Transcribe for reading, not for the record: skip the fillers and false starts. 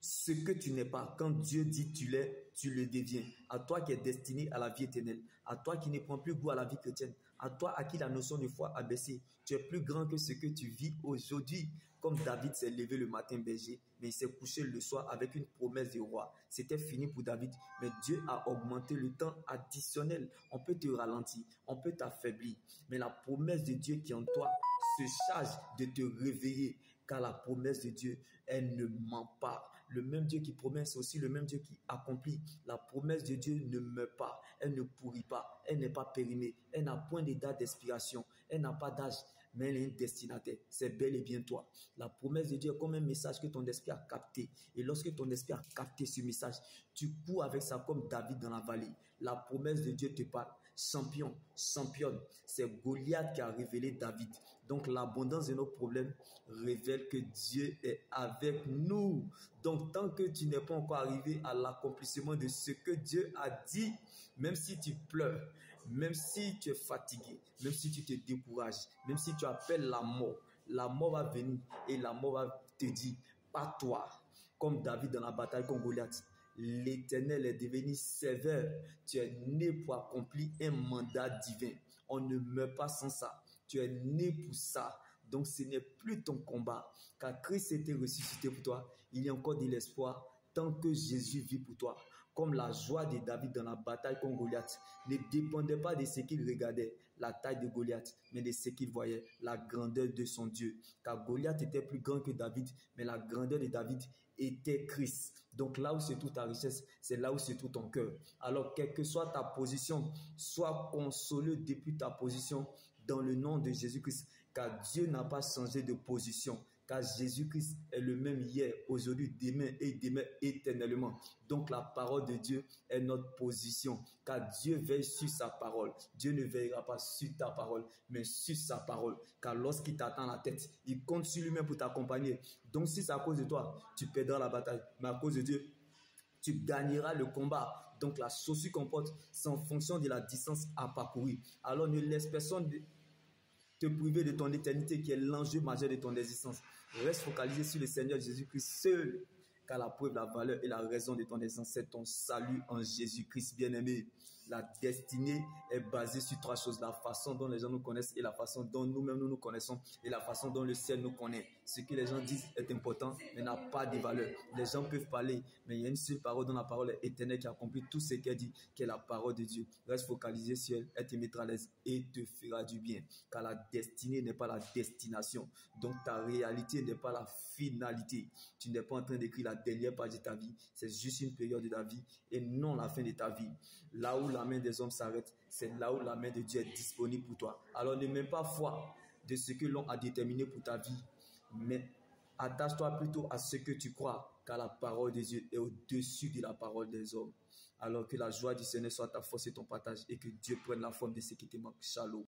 ce que tu n'es pas. Quand Dieu dit tu l'es, tu le deviens. À toi qui es destiné à la vie éternelle, à toi qui ne prends plus goût à la vie chrétienne, à toi à qui la notion de foi a baissé. Tu es plus grand que ce que tu vis aujourd'hui. Comme David s'est levé le matin berger, mais il s'est couché le soir avec une promesse du roi. C'était fini pour David, mais Dieu a augmenté le temps additionnel. On peut te ralentir, on peut t'affaiblir, mais la promesse de Dieu qui est en toi se charge de te réveiller, car la promesse de Dieu, elle ne ment pas. Le même Dieu qui promet, c'est aussi le même Dieu qui accomplit. La promesse de Dieu ne meurt pas, elle ne pourrit pas, elle n'est pas périmée, elle n'a point de date d'expiration, elle n'a pas d'âge, mais elle est un destinataire. C'est bel et bien toi. La promesse de Dieu est comme un message que ton esprit a capté. Et lorsque ton esprit a capté ce message, tu cours avec ça comme David dans la vallée. La promesse de Dieu te parle. Champion, championne, c'est Goliath qui a révélé David. Donc l'abondance de nos problèmes révèle que Dieu est avec nous. Donc tant que tu n'es pas encore arrivé à l'accomplissement de ce que Dieu a dit, même si tu pleures, même si tu es fatigué, même si tu te décourages, même si tu appelles la mort va venir et la mort va te dire, pas toi, comme David dans la bataille contre Goliath. L'Éternel est devenu sévère. Tu es né pour accomplir un mandat divin. On ne meurt pas sans ça. Tu es né pour ça. Donc ce n'est plus ton combat. Car Christ était ressuscité pour toi. Il y a encore de l'espoir tant que Jésus vit pour toi. Comme la joie de David dans la bataille contre Goliath ne dépendait pas de ce qu'il regardait, la taille de Goliath, mais de ce qu'il voyait, la grandeur de son Dieu. Car Goliath était plus grand que David, mais la grandeur de David était Christ. Donc là où se trouve ta richesse, c'est là où se trouve ton cœur. Alors quelle que soit ta position, sois consolé depuis ta position dans le nom de Jésus-Christ. Car Dieu n'a pas changé de position. Car Jésus-Christ est le même hier, aujourd'hui, demain et demain éternellement. Donc la parole de Dieu est notre position. Car Dieu veille sur sa parole. Dieu ne veillera pas sur ta parole, mais sur sa parole. Car lorsqu'il t'attend la tête, il compte sur lui-même pour t'accompagner. Donc si c'est à cause de toi, tu perdras la bataille. Mais à cause de Dieu, tu gagneras le combat. Donc la chaussure qu'on porte, c'est en fonction de la distance à parcourir. Alors ne laisse personne te priver de ton éternité qui est l'enjeu majeur de ton existence. Reste focalisé sur le Seigneur Jésus-Christ seul, car la preuve, la valeur et la raison de ton existence, c'est ton salut en Jésus-Christ bien-aimé. La destinée est basée sur trois choses: la façon dont les gens nous connaissent et la façon dont nous-mêmes nous connaissons et la façon dont le ciel nous connaît. Ce que les gens disent est important, mais n'a pas de valeur. Les gens peuvent parler, mais il y a une seule parole dont la parole est éternelle qui accomplit tout ce qu'elle dit, qui est la parole de Dieu. Reste focalisé sur elle, elle te mettra à l'aise et te fera du bien. Car la destinée n'est pas la destination. Donc ta réalité n'est pas la finalité. Tu n'es pas en train d'écrire la dernière page de ta vie. C'est juste une période de ta vie et non la fin de ta vie. Là où la main des hommes s'arrête, c'est là où la main de Dieu est disponible pour toi. Alors ne mets pas foi de ce que l'on a déterminé pour ta vie, mais attache-toi plutôt à ce que tu crois, car la parole de Dieu est au-dessus de la parole des hommes. Alors que la joie du Seigneur soit ta force et ton partage et que Dieu prenne la forme de ce qui te manque. Shalom.